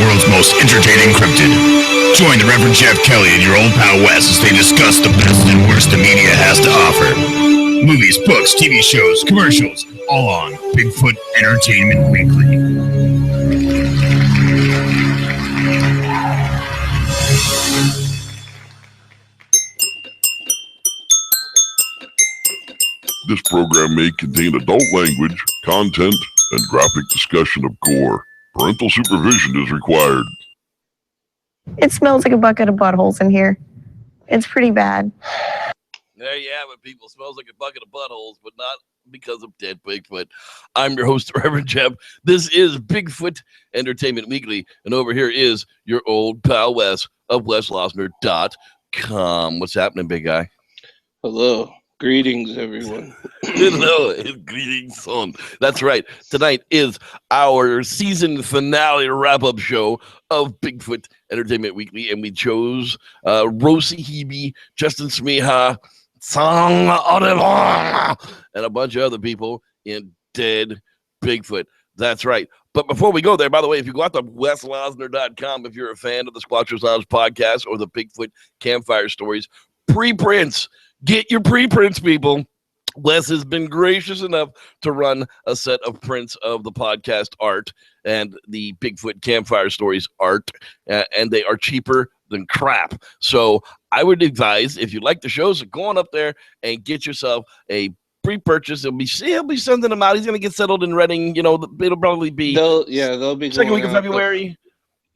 world's most entertaining cryptid. Join the Reverend Jeff Kelly and your old pal Wes as they discuss the best and worst the media has to offer. Movies, books, TV shows, commercials, all on Bigfoot Entertainment Weekly. This program may contain adult language, content, and graphic discussion of gore. Parental supervision is required. It smells like a bucket of buttholes in here. It's pretty bad. There you have it, people. Smells like a bucket of buttholes, but not because of Dead Bigfoot. I'm your host, Reverend Jeff. This is Bigfoot Entertainment Weekly, and over here is your old pal Wes of WesLosner.com. What's happening, big guy? Hello. Greetings, everyone. Hello, greetings, son. That's right. Tonight is our season finale wrap-up show of Bigfoot Entertainment Weekly, and we chose Rosie Hebe, Justin Smeja, Sang Audubon, and a bunch of other people in Dead Bigfoot. That's right. But before we go there, by the way, if you go out to WesLosner.com, if you're a fan of the Squatchers Lounge podcast or the Bigfoot Campfire Stories, preprints. Get your preprints, people. Wes has been gracious enough to run a set of prints of the podcast art and the Bigfoot Campfire Stories art, and they are cheaper than crap. So I would advise, if you like the shows, go on up there and get yourself a pre-purchase. He'll be sending them out. He's going to get settled in Reading. You know, it'll probably be they'll be second week of February.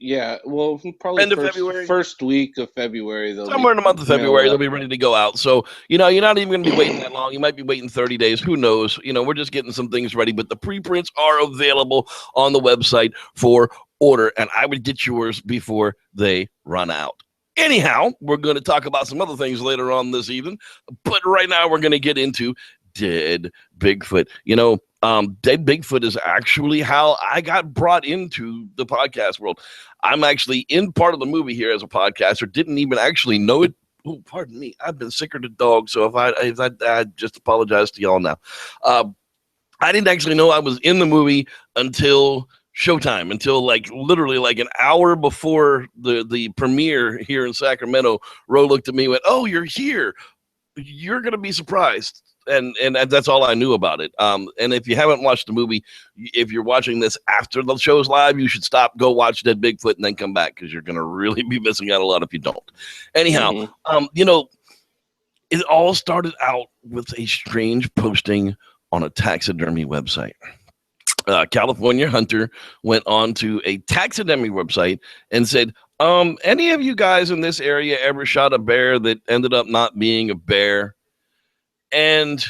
Yeah, well, probably end of February. First week of February. Somewhere in the month of February, they'll be ready to go out. So, you know, you're not even going to be waiting that long. You might be waiting 30 days. Who knows? You know, we're just getting some things ready. But the preprints are available on the website for order. And I would get yours before they run out. Anyhow, we're going to talk about some other things later on this evening. But right now, we're going to get into Dead Bigfoot. You know, Dead Bigfoot is actually how I got brought into the podcast world. I'm actually in part of the movie here as a podcaster. Didn't even actually know it. Oh, pardon me. I've been sicker than dog, so if I just apologize to y'all now. I didn't actually know I was in the movie until showtime, until literally an hour before the premiere here in Sacramento. Ro looked at me and went, "Oh, you're here. You're gonna be surprised." And that's all I knew about it. And if you haven't watched the movie, if you're watching this after the show's live, you should stop, go watch Dead Bigfoot, and then come back, because you're going to really be missing out a lot if you don't. Anyhow, you know, it all started out with a strange posting on a taxidermy website. California Hunter went on to a taxidermy website and said, any of you guys in this area ever shot a bear that ended up not being a bear? And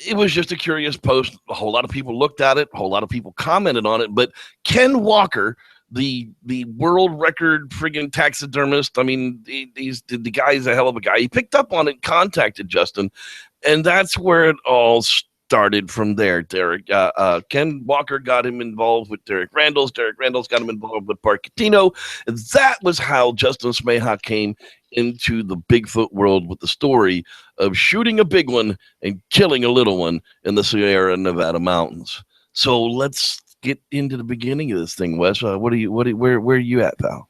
it was just a curious post. A whole lot of people looked at it. A whole lot of people commented on it. But Ken Walker, the world record friggin' taxidermist, I mean, the guy's a hell of a guy. He picked up on it, contacted Justin, and that's where it all started from there. Derek, Ken Walker got him involved with Derek Randles. Derek Randles got him involved with Parkatino. And that was how Justin Smeja came into the Bigfoot world, with the story of shooting a big one and killing a little one in the Sierra Nevada mountains. So let's get into the beginning of this thing, Wes. Where are you at, pal?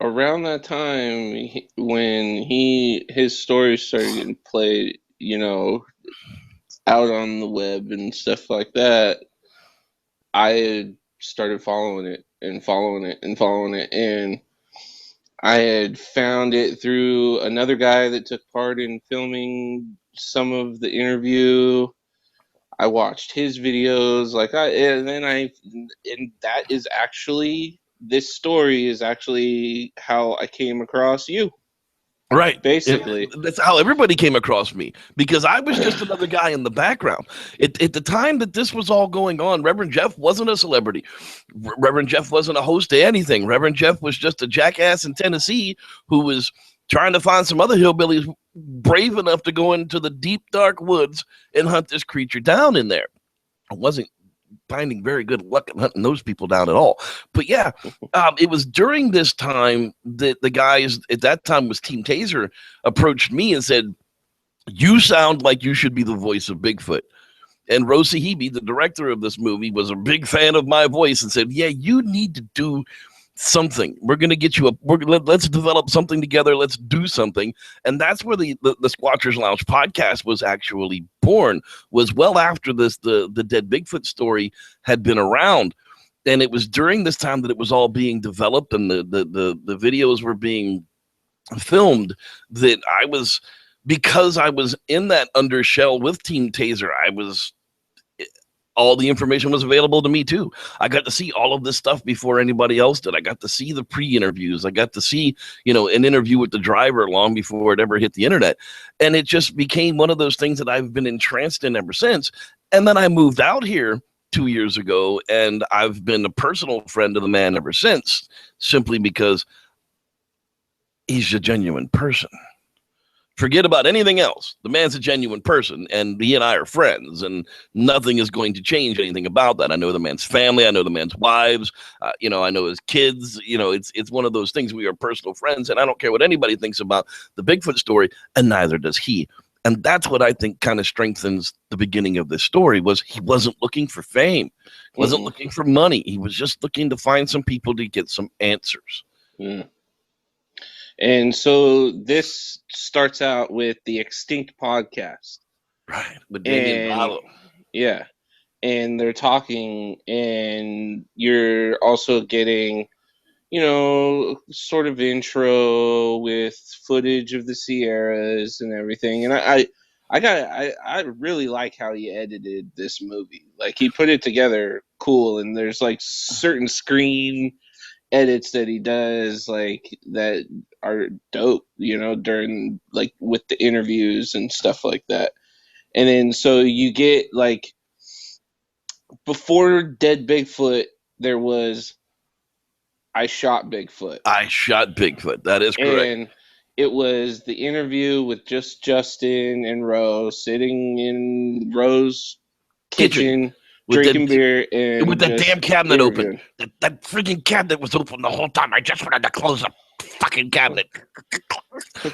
Around that time when his stories started getting played, you know, out on the web and stuff like that, I had started following it, and I had found it through another guy that took part in filming some of the interview. I watched his videos, this story is actually how I came across you. Right. Basically. That's how everybody came across me, because I was just another guy in the background. At the time that this was all going on, Reverend Jeff wasn't a celebrity. Reverend Jeff wasn't a host to anything. Reverend Jeff was just a jackass in Tennessee who was trying to find some other hillbillies brave enough to go into the deep, dark woods and hunt this creature down in there. I wasn't finding very good luck at hunting those people down at all. But yeah, it was during this time that the guys at that time was Team Taser approached me and said, "You sound like you should be the voice of Bigfoot." And Rosie Hebe, the director of this movie, was a big fan of my voice and said, yeah, you need to do something. We're going to get you let's develop something together. Let's do something. And that's where the Squatchers Lounge podcast was actually born, was well after this, the Dead Bigfoot story had been around. And it was during this time that it was all being developed and the videos were being filmed that because I was in that undershell with Team Taser, all the information was available to me too. I got to see all of this stuff before anybody else did. I got to see the pre-interviews. I got to see, an interview with the driver long before it ever hit the internet. And it just became one of those things that I've been entranced in ever since. And then I moved out here 2 years ago, and I've been a personal friend of the man ever since, simply because he's a genuine person. Forget about anything else. The man's a genuine person, and he and I are friends, and nothing is going to change anything about that. I know the man's family. I know the man's wives. I know his kids. It's one of those things. We are personal friends, and I don't care what anybody thinks about the Bigfoot story, and neither does he. And that's what I think kind of strengthens the beginning of this story, was he wasn't looking for fame. He wasn't looking for money. He was just looking to find some people to get some answers. Mm. And so this starts out with the Extinct podcast. Right. With Damien Barlow. Yeah. And they're talking, and you're also getting, sort of intro with footage of the Sierras and everything. And I really like how he edited this movie. Like, he put it together cool, and there's like certain screen edits that he does, like, that are dope, during, like, with the interviews and stuff like that. And then so you get, like, before Dead Bigfoot, there was I Shot Bigfoot. I Shot Bigfoot. That is correct. And it was the interview with just Justin and Rose sitting in Rose's kitchen drinking beer, and with that damn cabinet open. That freaking cabinet was open the whole time. I just wanted to close the fucking cabinet.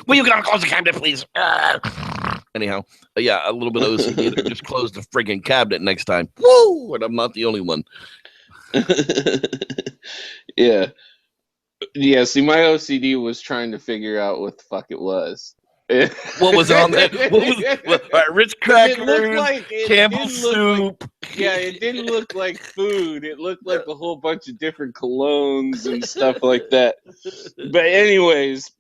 Will you gonna close the cabinet, please? Anyhow, yeah, a little bit of OCD. Just close the freaking cabinet next time. Woo! And I'm not the only one. Yeah. Yeah, see, my OCD was trying to figure out what the fuck it was. What was on there? Ritz crackers, Campbell's soup. Yeah, it didn't look like food. It looked like a whole bunch of different colognes and stuff like that. But anyways,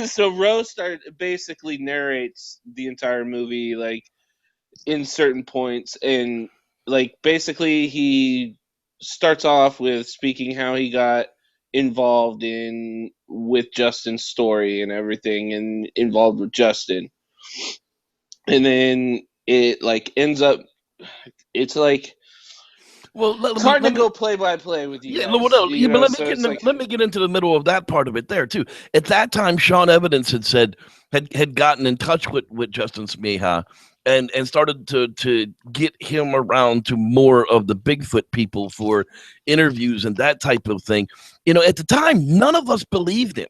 so Rose basically narrates the entire movie, like, in certain points, and, like, basically he starts off with speaking how he got involved with Justin's story and everything, and involved with Justin. And then it, like, ends up, it's like, it's hard to go play by play with you. Yeah, let me get into the middle of that part of it there too. At that time, Sean Evidence had gotten in touch with Justin Smeja and started to get him around to more of the Bigfoot people for interviews and that type of thing. At the time, none of us believed him.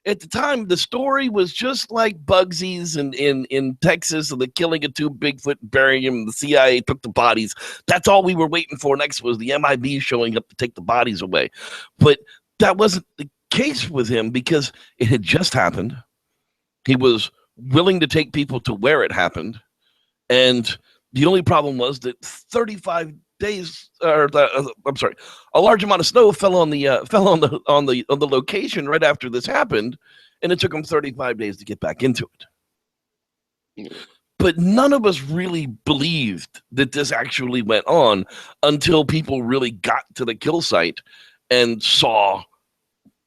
At the time, the story was just like Bugsy's in Texas, and the killing of two Bigfoot, burying him. The CIA took the bodies. That's all we were waiting for. Next was the MIB showing up to take the bodies away. But that wasn't the case with him, because it had just happened. He was willing to take people to where it happened, and the only problem was that 35 days, a large amount of snow fell on the location right after this happened, and it took him 35 days to get back into it. But none of us really believed that this actually went on until people really got to the kill site and saw,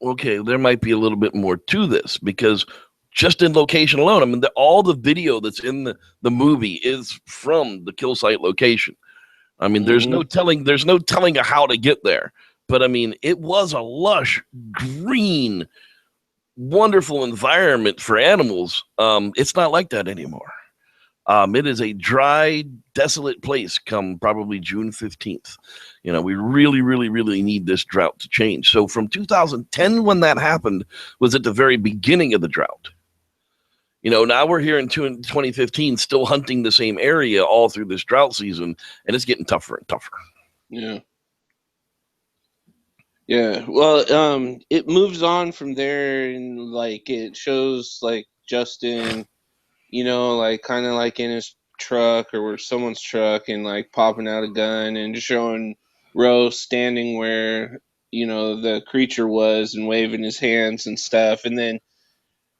okay, there might be a little bit more to this, because just in location alone, I mean, all the video that's in the movie is from the kill site location. I mean, there's no telling how to get there. But I mean, it was a lush, green, wonderful environment for animals. It's not like that anymore. It is a dry, desolate place come probably June 15th. We really, really, really need this drought to change. So from 2010, when that happened, was at the very beginning of the drought. Now we're here in 2015, still hunting the same area all through this drought season, and it's getting tougher and tougher. Yeah. Yeah. Well, it moves on from there, and like it shows like Justin, like kind of like in his truck or someone's truck, and like popping out a gun and just showing Rose standing where the creature was and waving his hands and stuff, and then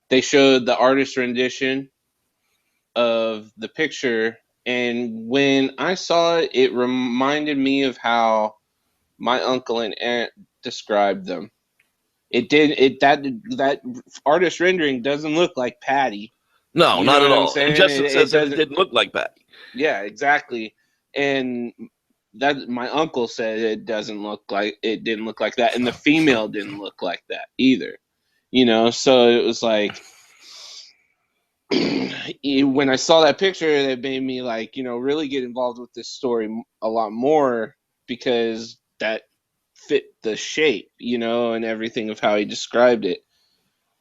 they showed the artist rendition of the picture, and when I saw it, it reminded me of how my uncle and aunt described them. That artist rendering doesn't look like Patty. No, You not know at what I'm all. saying? And Justin says that it doesn't. didn't look like Patty. Yeah, exactly. And that my uncle said it didn't look like that, and the female didn't look like that either. So it was like when I saw that picture, it made me like really get involved with this story a lot more, because that fit the shape, and everything of how he described it.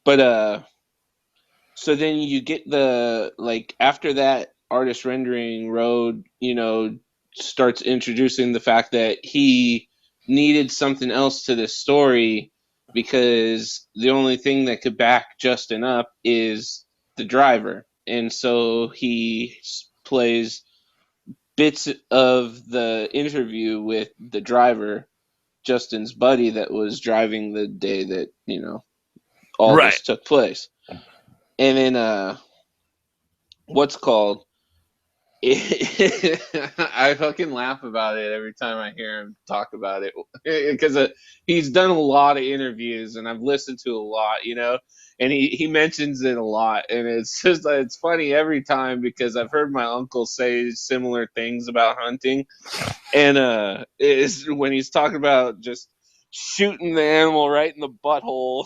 But so then you get the after that artist rendering, Road, starts introducing the fact that he needed something else to this story, because the only thing that could back Justin up is the driver. And so he plays bits of the interview with the driver, Justin's buddy that was driving the day that, all Right. this took place. And then what's called I fucking laugh about it every time I hear him talk about it, because he's done a lot of interviews and I've listened to a lot, and he mentions it a lot, and it's just it's funny every time, because I've heard my uncle say similar things about hunting, and is when he's talking about just shooting the animal right in the butthole.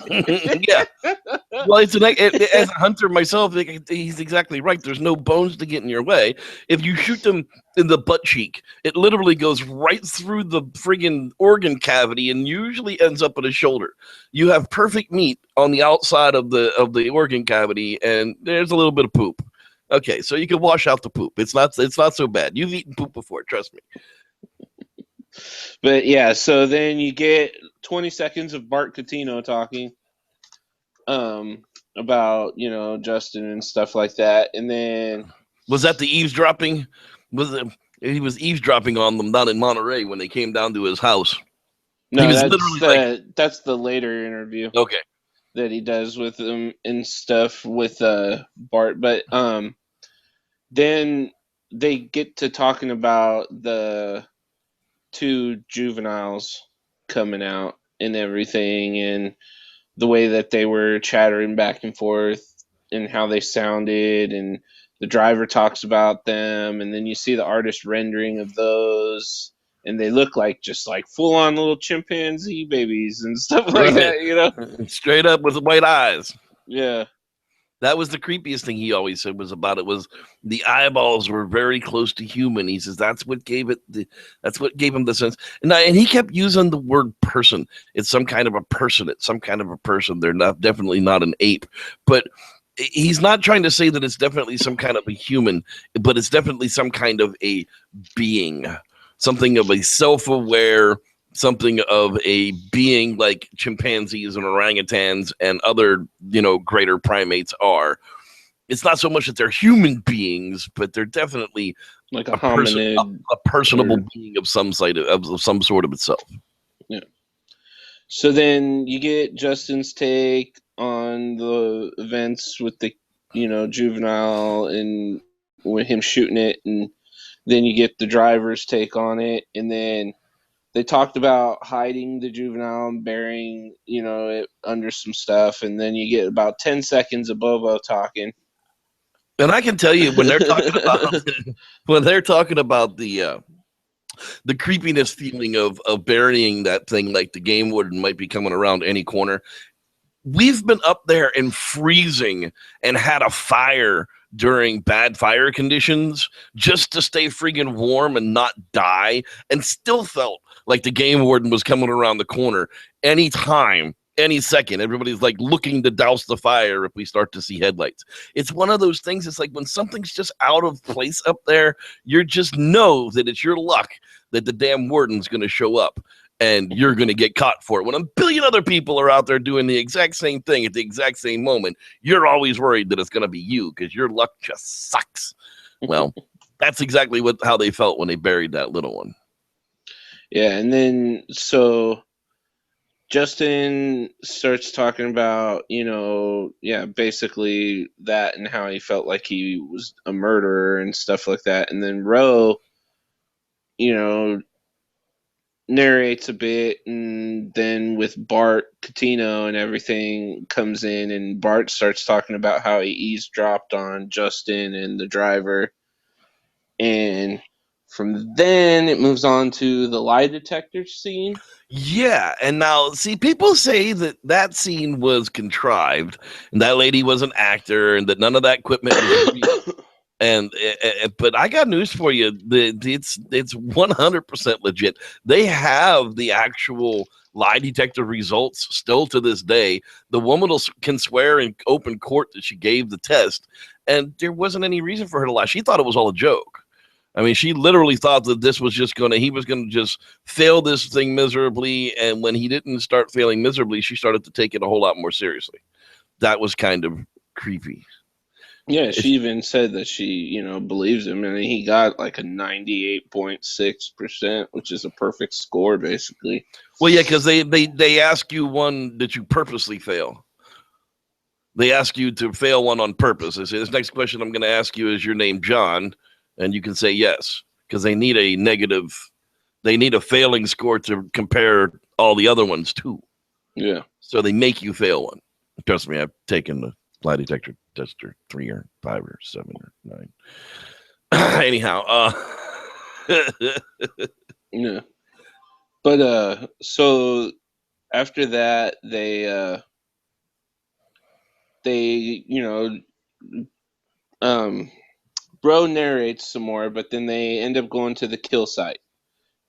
Yeah. Well, as a hunter myself, he's exactly right. There's no bones to get in your way. If you shoot them in the butt cheek, it literally goes right through the friggin' organ cavity and usually ends up at a shoulder. You have perfect meat on the outside of the organ cavity, and there's a little bit of poop. Okay, so you can wash out the poop. It's not so bad. You've eaten poop before, trust me. But yeah, so then you get 20 seconds of Bart Catino talking about Justin and stuff like that, and then was that the eavesdropping? He was eavesdropping on them down in Monterey when they came down to his house? No, that's the later interview. Okay. That he does with him and stuff with Bart, but then they get to talking about the 2 juveniles coming out and everything, and the way that they were chattering back and forth and how they sounded, and the driver talks about them, and then you see the artist rendering of those, and they look like just like full on little chimpanzee babies and stuff like that, Straight up with white eyes. Yeah. That was the creepiest thing he always said was about it, was the eyeballs were very close to human. He says that's what gave him the sense. And he kept using the word person. It's some kind of a person. It's some kind of a person. They're definitely not an ape. But he's not trying to say that it's definitely some kind of a human, but it's definitely some kind of a being, something of a self-aware, something of a being like chimpanzees and orangutans and other, greater primates are. It's not so much that they're human beings, but they're definitely like a hominid, a personable being of some sort of itself. Yeah. So then you get Justin's take on the events with the, juvenile and with him shooting it, and then you get the driver's take on it, and then they talked about hiding the juvenile and burying, it under some stuff, and then you get about 10 seconds of Bobo talking. And I can tell you when they're talking about the creepiness feeling of burying that thing, like the game warden might be coming around any corner. We've been up there and freezing and had a fire during bad fire conditions just to stay friggin' warm and not die, and still felt like the game warden was coming around the corner anytime any second. Everybody's like looking to douse the fire if we start to see headlights. It's one of those things. It's like when something's just out of place up there, you just know that it's your luck that the damn warden's going to show up and you're going to get caught for it. When a billion other people are out there doing the exact same thing at the exact same moment, you're always worried that it's going to be you because your luck just sucks. Well, that's exactly how they felt when they buried that little one. Yeah, and then so Justin starts talking about, basically that and how he felt like he was a murderer and stuff like that. And then Ro, narrates a bit, and then with Bart Catino and everything comes in, and Bart starts talking about how he eavesdropped on Justin and the driver. And from then it moves on to the lie detector scene. Yeah, and now see, people say that scene was contrived, and that lady was an actor, and that none of that equipment was real. But I got news for you. It's 100% legit. They have the actual lie detector results still to this day. The woman can swear in open court that she gave the test, and there wasn't any reason for her to lie. She thought it was all a joke. I mean, she literally thought that he was going to just fail this thing miserably. And when he didn't start failing miserably, she started to take it a whole lot more seriously. That was kind of creepy. Yeah, she even said that she, believes him, and he got like a 98.6%, which is a perfect score, basically. Well, yeah, because they ask you one that you purposely fail. They ask you to fail one on purpose. They say, this next question I'm going to ask you is your name John, and you can say yes, because they need a failing score to compare all the other ones to. Yeah. So they make you fail one. Trust me, I've taken the lie detector tester 3 or 5 or 7 or 9. Anyhow, yeah. But so after that, they Bro narrates some more, but then they end up going to the kill site,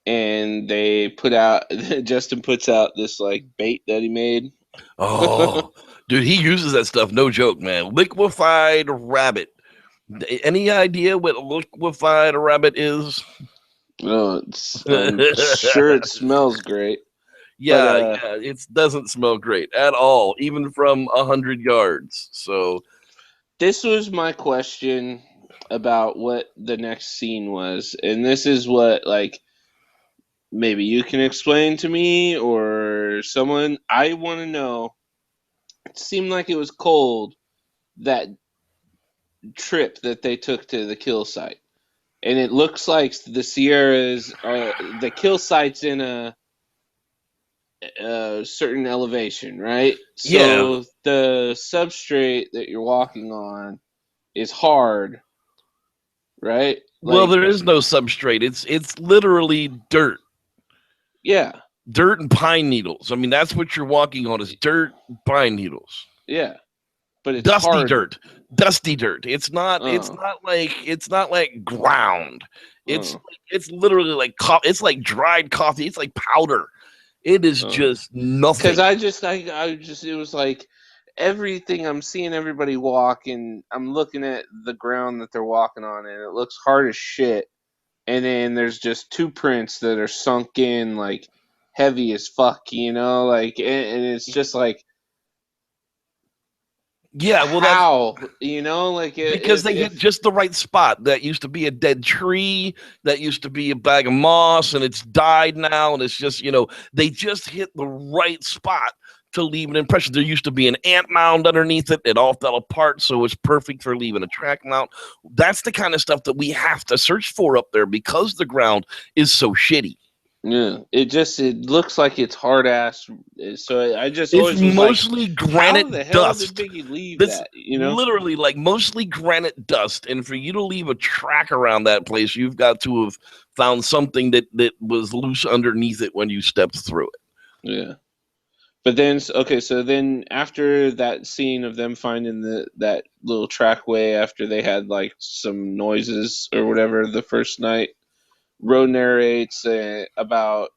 and they Justin puts out this like bait that he made. Oh, dude, he uses that stuff. No joke, man. Liquefied rabbit. Any idea what liquefied rabbit is? Oh, I'm sure it smells great. Yeah, it doesn't smell great at all, even from 100 yards. So this was my question about what the next scene was, and this is what, like, maybe you can explain to me or someone. I want to know. It seemed like it was cold, that trip that they took to the kill site, and it looks like the Sierras are the kill site's in a certain elevation, right? So yeah, the substrate that you're walking on is hard, right? well, there is no substrate. It's literally dirt. Yeah. Dirt and pine needles. I mean, that's what you're walking on is dirt, pine needles. Yeah. But it's dusty hard. Dusty dirt. It's not like ground. It's literally like it's like dried coffee. It's like powder. It is just nothing. Because I just it was like everything I'm seeing everybody walk, and I'm looking at the ground that they're walking on, and it looks hard as shit. And then there's just 2 prints that are sunk in, like heavy as fuck, like, and it's just like, yeah, well, how, like, because they hit just the right spot. That used to be a dead tree. That used to be a bag of moss, and it's died now. And it's just, they just hit the right spot to leave an impression. There used to be an ant mound underneath it. It all fell apart, so it's perfect for leaving a track mount. That's the kind of stuff that we have to search for up there because the ground is so shitty. Yeah, it looks like it's hard ass. So I just it's mostly like, granite how the dust. Hell did Biggie leave this, that? Literally, like mostly granite dust. And for you to leave a track around that place, you've got to have found something that was loose underneath it when you stepped through it. Yeah. But then, okay, so then after that scene of them finding that little trackway after they had like some noises or whatever the first night, Ro narrates about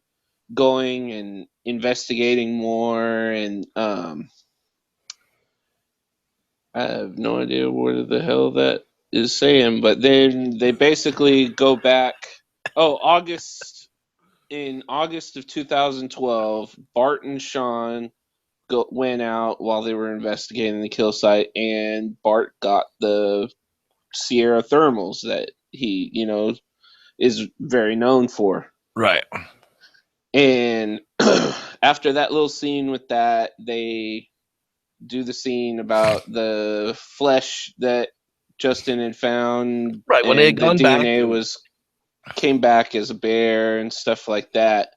going and investigating more, and I have no idea what the hell that is saying, but then they basically go back. Oh, in August of 2012, Bart and Sean went out while they were investigating the kill site, and Bart got the Sierra thermals that he, is very known for. Right. And after that little scene with that, they do the scene about the flesh that Justin had found, Right, when they had and the gone back DNA came back as a bear and stuff like that.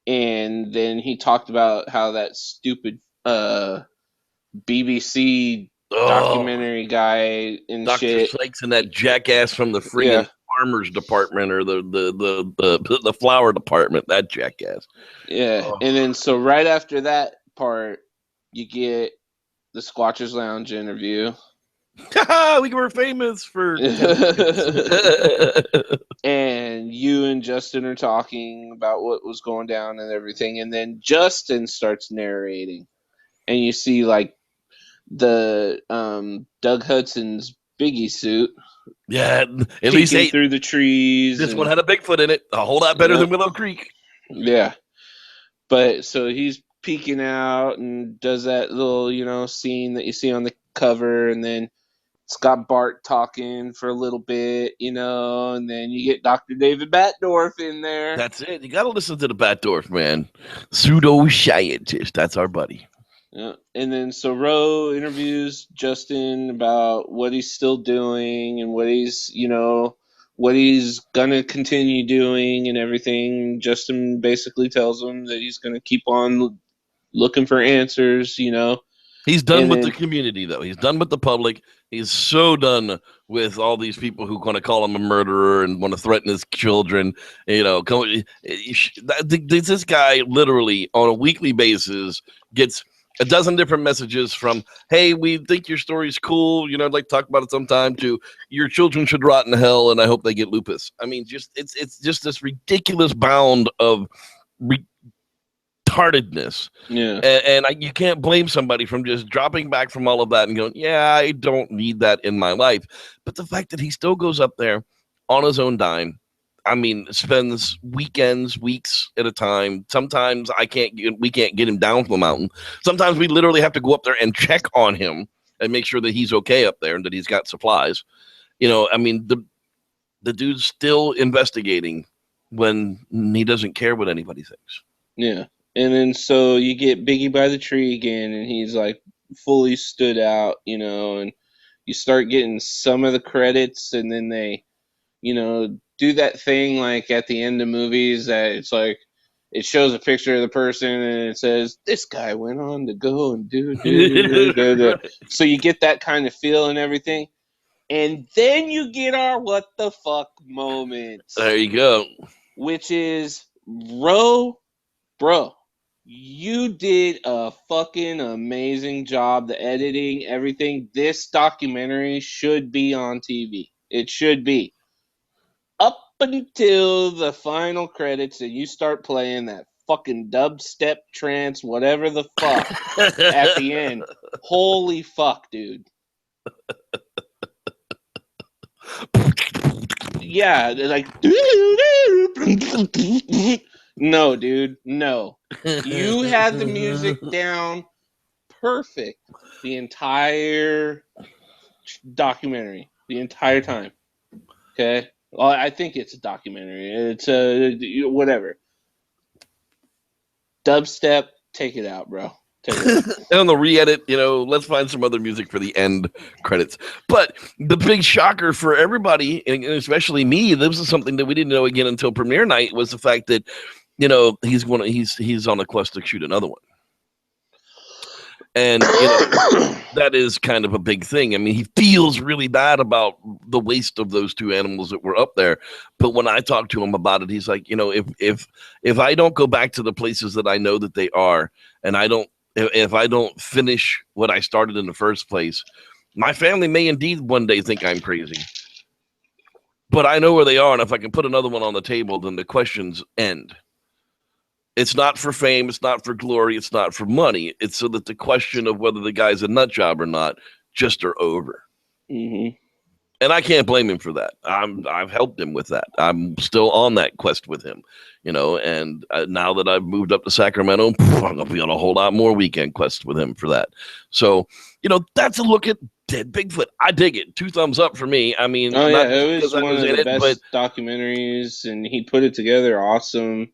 And then he talked about how that stupid BBC documentary guy and Dr. shit. Sykes and that jackass from the friggin' farmers department or the flower department, that jackass. Yeah. Oh. And then so right after that part, you get the Squatchers Lounge interview. We were famous for and you and Justin are talking about what was going down and everything, and then Justin starts narrating, and you see like the Doug Hudson's Biggie suit. Yeah, at least through the trees. This one had a Bigfoot in it, a whole lot better than Willow Creek. Yeah, but so he's peeking out and does that little scene that you see on the cover, and then it's got Bart talking for a little bit, and then you get Dr. David Batdorf in there. That's it. You got to listen to the Batdorf, man. Pseudo-scientist. That's our buddy. Yeah. And then so Roe interviews Justin about what he's still doing and what he's going to continue doing and everything. Justin basically tells him that he's going to keep on looking for answers, He's done with the community, though. He's done with the public. He's so done with all these people who want to call him a murderer and want to threaten his children. This guy literally on a weekly basis gets a dozen different messages from, hey, we think your story's cool. I'd like to talk about it sometime, to your children should rot in hell and I hope they get lupus. I mean, it's just this ridiculous bound of retardedness. Yeah. And you can't blame somebody from just dropping back from all of that and going, yeah, I don't need that in my life. But the fact that he still goes up there on his own dime, I mean, spends weeks at a time. Sometimes we can't get him down from the mountain. Sometimes we literally have to go up there and check on him and make sure that he's okay up there and that he's got supplies. I mean, the dude's still investigating when he doesn't care what anybody thinks. Yeah. And then so you get Biggie by the tree again, and he's like fully stood out, and you start getting some of the credits, and then they, do that thing like at the end of movies that it's like it shows a picture of the person and it says, this guy went on to go and do. So you get that kind of feel and everything. And then you get our what the fuck moment. There you go. Which is, bro, you did a fucking amazing job. The editing, everything. This documentary should be on TV. It should be. Up until the final credits and you start playing that fucking dubstep trance, whatever the fuck, at the end. Holy fuck, dude. Yeah, like... No, dude, no. You had the music down perfect the entire documentary, the entire time. Okay? Well, I think it's a documentary. It's whatever. Dubstep, take it out, bro. And on the re-edit, let's find some other music for the end credits. But the big shocker for everybody, and especially me, this is something that we didn't know again until premiere night, was the fact that he's on a quest to shoot another one. And that is kind of a big thing. I mean, he feels really bad about the waste of those two animals that were up there. But when I talked to him about it, he's like, if I don't go back to the places that I know that they are, and if I don't finish what I started in the first place, my family may indeed one day think I'm crazy. But I know where they are, and if I can put another one on the table, then the questions end. It's not for fame. It's not for glory. It's not for money. It's so that the question of whether the guy's a nut job or not just are over. Mm-hmm. And I can't blame him for that. I've helped him with that. I'm still on that quest with him, and now that I've moved up to Sacramento, I'm going to be on a whole lot more weekend quests with him for that. So, that's a look at Dead Bigfoot. I dig it. 2 thumbs up for me. I mean, it was one of the best documentaries, and he put it together awesome.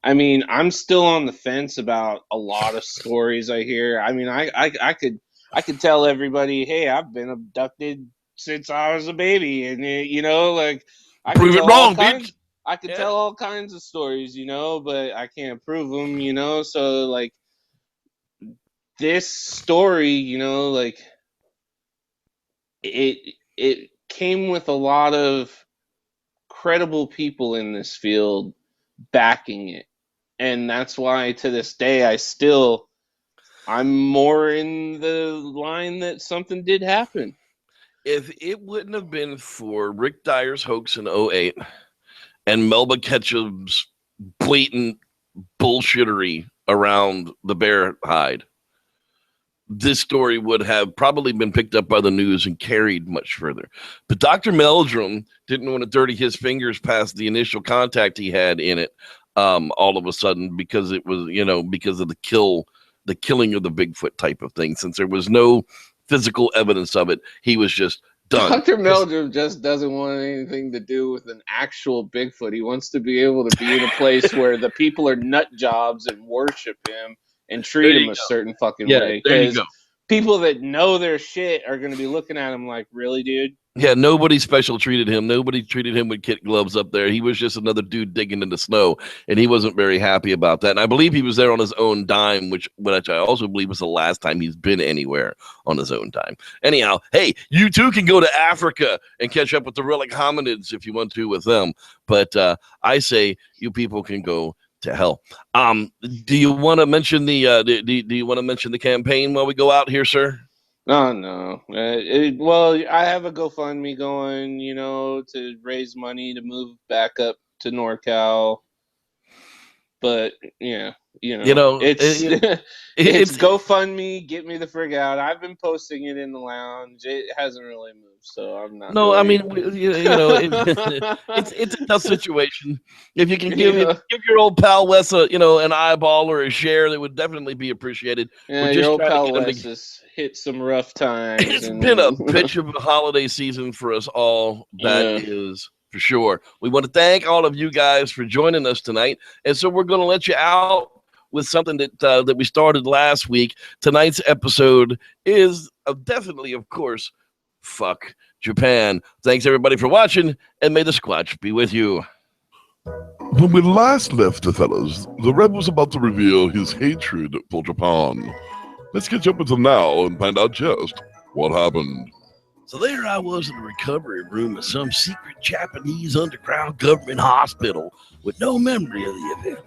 I mean, I'm still on the fence about a lot of stories I hear. I mean, I could tell everybody, hey, I've been abducted since I was a baby, and I prove it wrong, bitch. I could tell all kinds of stories, but I can't prove them, so like this story, it came with a lot of credible people in this field backing it, and that's why to this day I'm more in the line that something did happen. If it wouldn't have been for Rick Dyer's hoax in 2008 and Melba Ketchum's blatant bullshittery around the bear hide, this story would have probably been picked up by the news and carried much further. But Dr. Meldrum didn't want to dirty his fingers past the initial contact he had in it all of a sudden because it was, because of the killing of the Bigfoot type of thing. Since there was no physical evidence of it, he was just done. Dr. Meldrum just doesn't want anything to do with an actual Bigfoot. He wants to be able to be in a place where the people are nut jobs and worship him and treat him a certain fucking way. There you go. People that know their shit are going to be looking at him like, really, dude? Yeah, nobody special treated him. Nobody treated him with kid gloves up there. He was just another dude digging in the snow, and he wasn't very happy about that. And I believe he was there on his own dime, which I also believe was the last time he's been anywhere on his own dime. Anyhow, hey, you too can go to Africa and catch up with the relic hominids if you want to with them. But I say you people can go to hell. Do you want to mention the do you want to mention the campaign while we go out here, sir? Oh, no. Well, I have a GoFundMe going, to raise money to move back up to NorCal. But yeah, it's GoFundMe. Get me the frig out. I've been posting it in the lounge. It hasn't really moved, so I'm not. No, I mean, it's a tough situation. If you can give your old pal Wes an eyeball or a share, that would definitely be appreciated. Yeah, your old pal Wes has hit some rough times. It's been a bitch of a holiday season for us all. That is for sure. We want to thank all of you guys for joining us tonight. And so we're going to let you out with something that we started last week. Tonight's episode is definitely, of course, fuck Japan. Thanks, everybody, for watching, and may the Squatch be with you. When we last left the fellas, the Red was about to reveal his hatred for Japan. Let's catch up with him now and find out just what happened. So there I was in the recovery room of some secret Japanese underground government hospital with no memory of the event.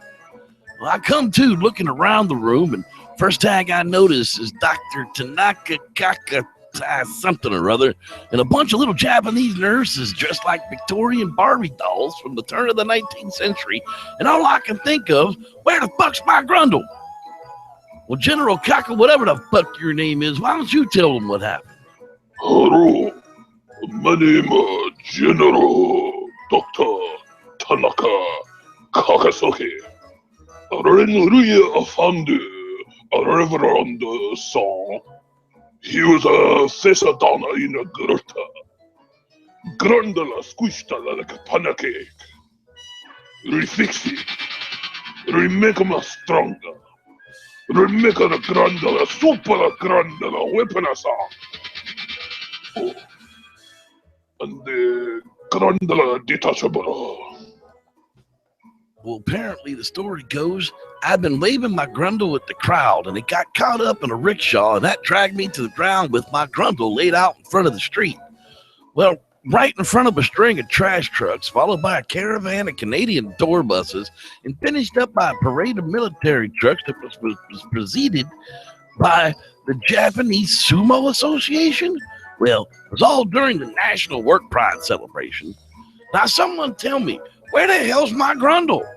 Well, I come to looking around the room, and first tag I notice is Dr. Tanaka Kaka something or other, and a bunch of little Japanese nurses dressed like Victorian Barbie dolls from the turn of the 19th century, and all I can think of, where the fuck's my grundle? Well, General Kaka, whatever the fuck your name is, why don't you tell them what happened? Hello, my name is General Dr. Tanaka Kakasaki. Renruya Afande, a Reverend Song. He was a Cesadana in a Grota. Grandala squished like a pancake. Refix it. Remake him stronger. Remake the Grandala super Grandala weapon song. Oh. And the Grandala detachable. Well, apparently the story goes, I'd been waving my grundle at the crowd, and it got caught up in a rickshaw, and that dragged me to the ground with my grundle laid out in front of the street. Well, right in front of a string of trash trucks, followed by a caravan of Canadian tour buses, and finished up by a parade of military trucks that was preceded by the Japanese Sumo Association. Well, it was all during the National Work Pride celebration. Now, someone tell me, where the hell's my grundle?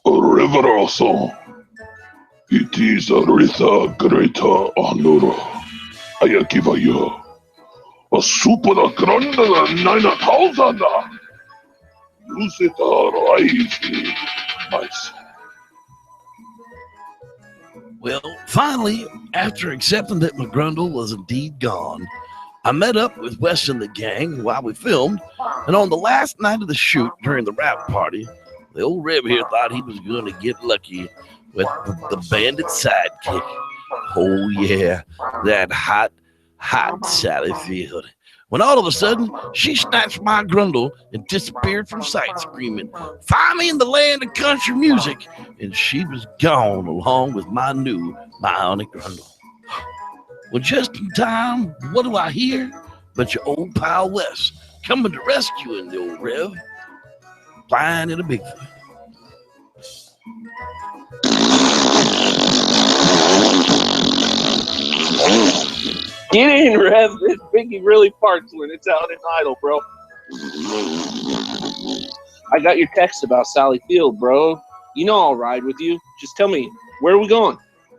Reveroso. It is a greater honor. I give you a super grande 9,000. Use it wisely, my son. Well, finally, after accepting that McGrundle was indeed gone, I met up with Wes and the gang while we filmed, and on the last night of the shoot during the rap party, the old Reb here thought he was going to get lucky with the bandit sidekick. Oh yeah, that hot Sally Field. When all of a sudden, she snatched my grundle and disappeared from sight, screaming, "Find me in the land of country music!" And she was gone along with my new bionic grundle. Well, just in time, what do I hear? But your old pal Wes coming to rescuing the old Rev, flying in a Bigfoot. Get in, Rev. This Biggie really farts when it's out in idle, bro. I got your text about Sally Field, bro. You know I'll ride with you. Just tell me, where are we going?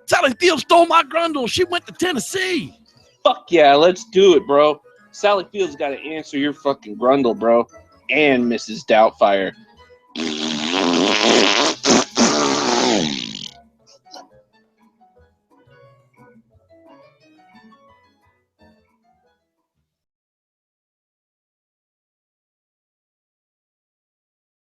Sally Field stole my grundle. She went to Tennessee. Fuck yeah, let's do it, bro. Sally Field's got to answer your fucking grundle, bro. And Mrs. Doubtfire.